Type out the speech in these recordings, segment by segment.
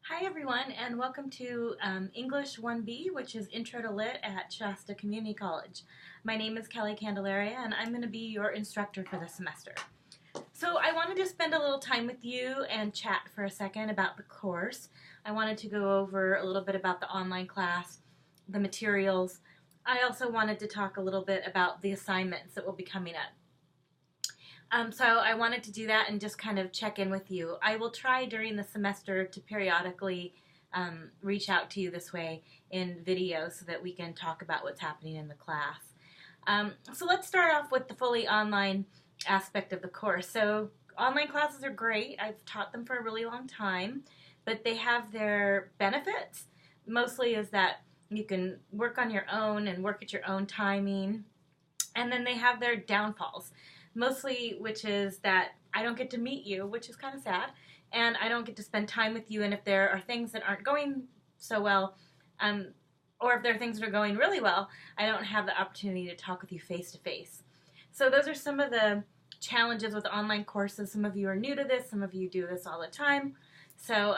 Hi everyone, and welcome to English1B, which is Intro to Lit at Shasta Community College. My name is Kelly Candelaria, and I'm going to be your instructor for this semester. So I wanted to spend a little time with you and chat for a second about the course. I wanted to go over a little bit about the online class, the materials. I also wanted to talk a little bit about the assignments that will be coming up. So I wanted to do that and just kind of check in with you. I will try during the semester to periodically reach out to you this way in video so that we can talk about what's happening in the class. So let's start off with the fully online aspect of the course. So online classes are great. I've taught them for a really long time, but they have their benefits. Mostly is that you can work on your own and work at your own timing. And then they have their downfalls. Mostly, which is that I don't get to meet you, which is kind of sad, and I don't get to spend time with you, and if there are things that aren't going so well, or if there are things that are going really well, I don't have the opportunity to talk with you face to face. So those are some of the challenges with online courses. Some of you are new to this, some of you do this all the time. So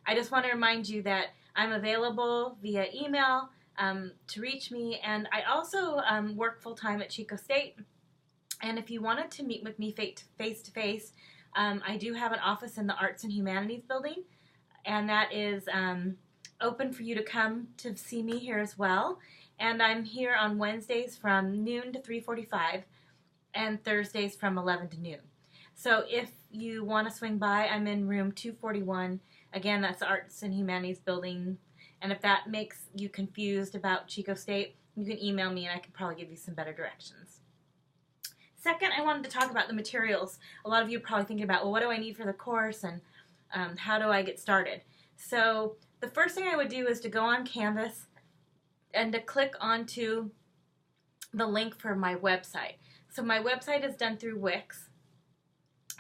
I just want to remind you that I'm available via email to reach me, and I also work full-time at Chico State. And if you wanted to meet with me face to face, I do have an office in the Arts and Humanities building, and that is open for you to come to see me here as well. And I'm here on Wednesdays from noon to 3:45 and Thursdays from 11 to noon. So if you want to swing by, I'm in room 241. Again, that's the Arts and Humanities building. And if that makes you confused about Chico State, you can email me and I can probably give you some better directions. Second, I wanted to talk about the materials. A lot of you are probably thinking about, well, what do I need for the course and how do I get started? So the first thing I would do is to go on Canvas and to click onto the link for my website. So my website is done through Wix.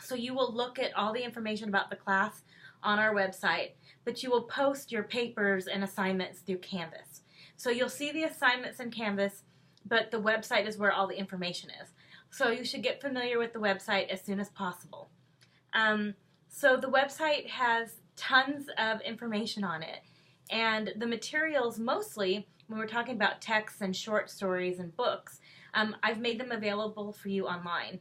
So you will look at all the information about the class on our website, but you will post your papers and assignments through Canvas. So you'll see the assignments in Canvas, but the website is where all the information is. So you should get familiar with the website as soon as possible. So the website has tons of information on it. And the materials mostly, when we're talking about texts and short stories and books, I've made them available for you online.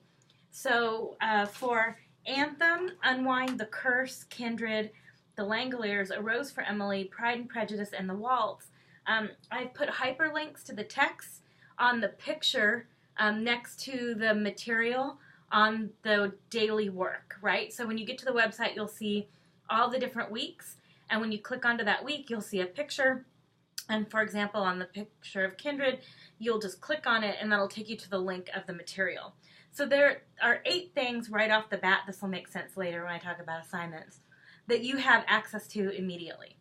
So for Anthem, Unwind, The Curse, Kindred, The Langoliers, A Rose for Emily, Pride and Prejudice, and The Waltz, I've put hyperlinks to the text on the picture next to the material on the daily work, right? So when you get to the website, you'll see all the different weeks, and when you click onto that week, you'll see a picture, and for example, on the picture of Kindred, you'll just click on it, and that'll take you to the link of the material. So there are 8 things right off the bat, this will make sense later when I talk about assignments, that you have access to immediately.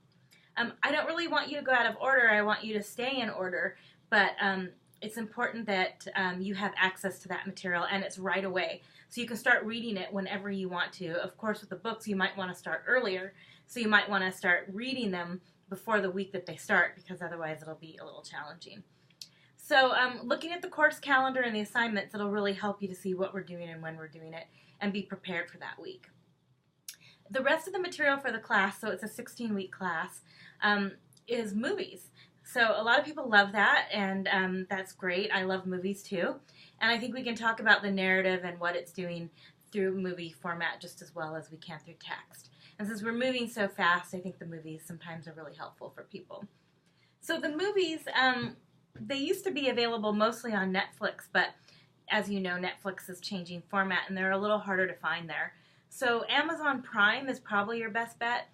I don't really want you to go out of order, I want you to stay in order, but it's important that you have access to that material, and it's right away. So you can start reading it whenever you want to. Of course, with the books, you might want to start earlier. So you might want to start reading them before the week that they start, because otherwise it'll be a little challenging. So looking at the course calendar and the assignments, it'll really help you to see what we're doing and when we're doing it, and be prepared for that week. The rest of the material for the class, so it's a 16-week class, is movies. So a lot of people love that, and that's great. I love movies too. And I think we can talk about the narrative and what it's doing through movie format just as well as we can through text. And since we're moving so fast, I think the movies sometimes are really helpful for people. So the movies, they used to be available mostly on Netflix, but as you know, Netflix is changing format and they're a little harder to find there. So Amazon Prime is probably your best bet.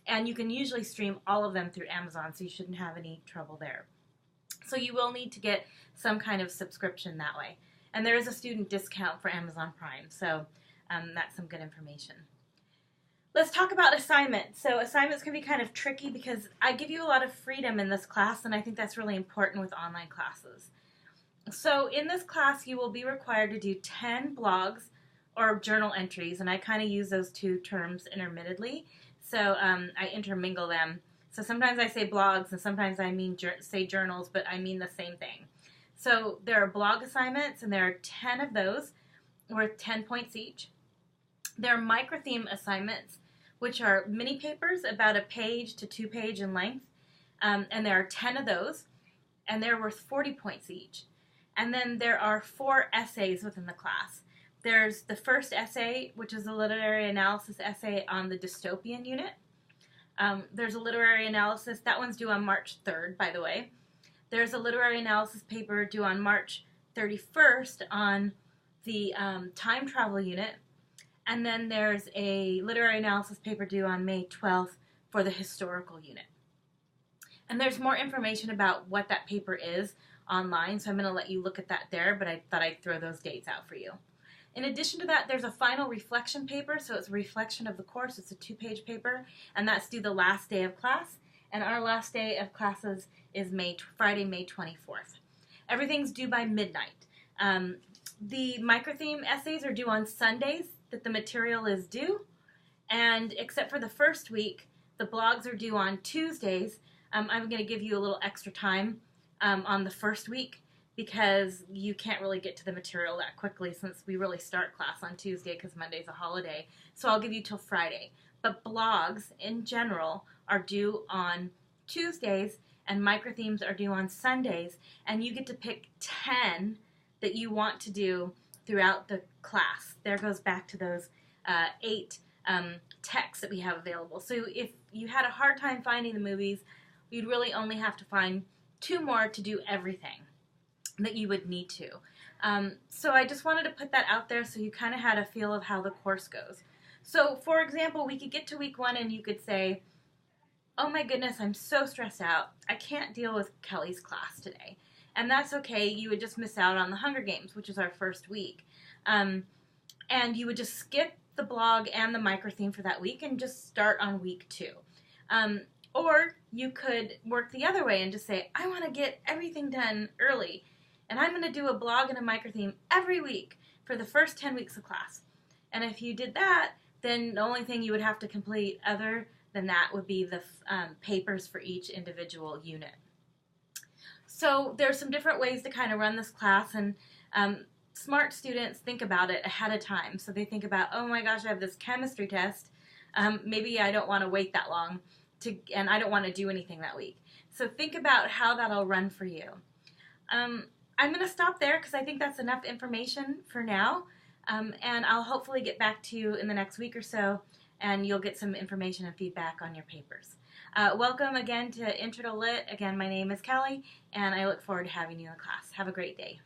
And you can usually stream all of them through Amazon, so you shouldn't have any trouble there. So you will need to get some kind of subscription that way. And there is a student discount for Amazon Prime, so that's some good information. Let's talk about assignments. So assignments can be kind of tricky because I give you a lot of freedom in this class, and I think that's really important with online classes. So in this class, you will be required to do 10 blogs or journal entries, and I kind of use those two terms intermittently. So I intermingle them. So sometimes I say blogs and sometimes I say journals, but I mean the same thing. So there are blog assignments, and there are 10 of those worth 10 points each. There are micro-theme assignments, which are mini papers about a page to 2 page in length. And there are 10 of those, and they're worth 40 points each. And then there are 4 essays within the class. There's the first essay, which is a literary analysis essay on the dystopian unit. There's a literary analysis, that one's due on March 3rd, by the way. There's a literary analysis paper due on March 31st on the time travel unit. And then there's a literary analysis paper due on May 12th for the historical unit. And there's more information about what that paper is online, so I'm going to let you look at that there, but I thought I'd throw those dates out for you. In addition to that, there's a final reflection paper, so it's a reflection of the course. It's a 2-page paper, and that's due the last day of class. And our last day of classes is Friday, May 24th. Everything's due by midnight. The microtheme essays are due on Sundays that the material is due, and except for the first week, the blogs are due on Tuesdays. I'm going to give you a little extra time on the first week, because you can't really get to the material that quickly since we really start class on Tuesday because Monday's a holiday. So I'll give you till Friday. But blogs in general are due on Tuesdays, and microthemes are due on Sundays, and you get to pick 10 that you want to do throughout the class. There goes back to those 8 texts that we have available. So if you had a hard time finding the movies, you'd really only have to find 2 more to do everything that you would need to. So I just wanted to put that out there so you kind of had a feel of how the course goes. So for example, we could get to week 1 and you could say, oh my goodness, I'm so stressed out. I can't deal with Kelly's class today. And that's okay. You would just miss out on the Hunger Games, which is our first week. And you would just skip the blog and the microtheme for that week and just start on week 2. Or you could work the other way and just say, I want to get everything done early, and I'm going to do a blog and a microtheme every week for the first 10 weeks of class. And if you did that, then the only thing you would have to complete other than that would be the papers for each individual unit. So there's some different ways to kind of run this class, and smart students think about it ahead of time. So they think about, oh my gosh, I have this chemistry test. Maybe I don't want to wait that long, and I don't want to do anything that week. So think about how that'll run for you. I'm going to stop there because I think that's enough information for now, and I'll hopefully get back to you in the next week or so, and you'll get some information and feedback on your papers. Welcome again to Intro to Lit. Again, my name is Kelly, and I look forward to having you in the class. Have a great day.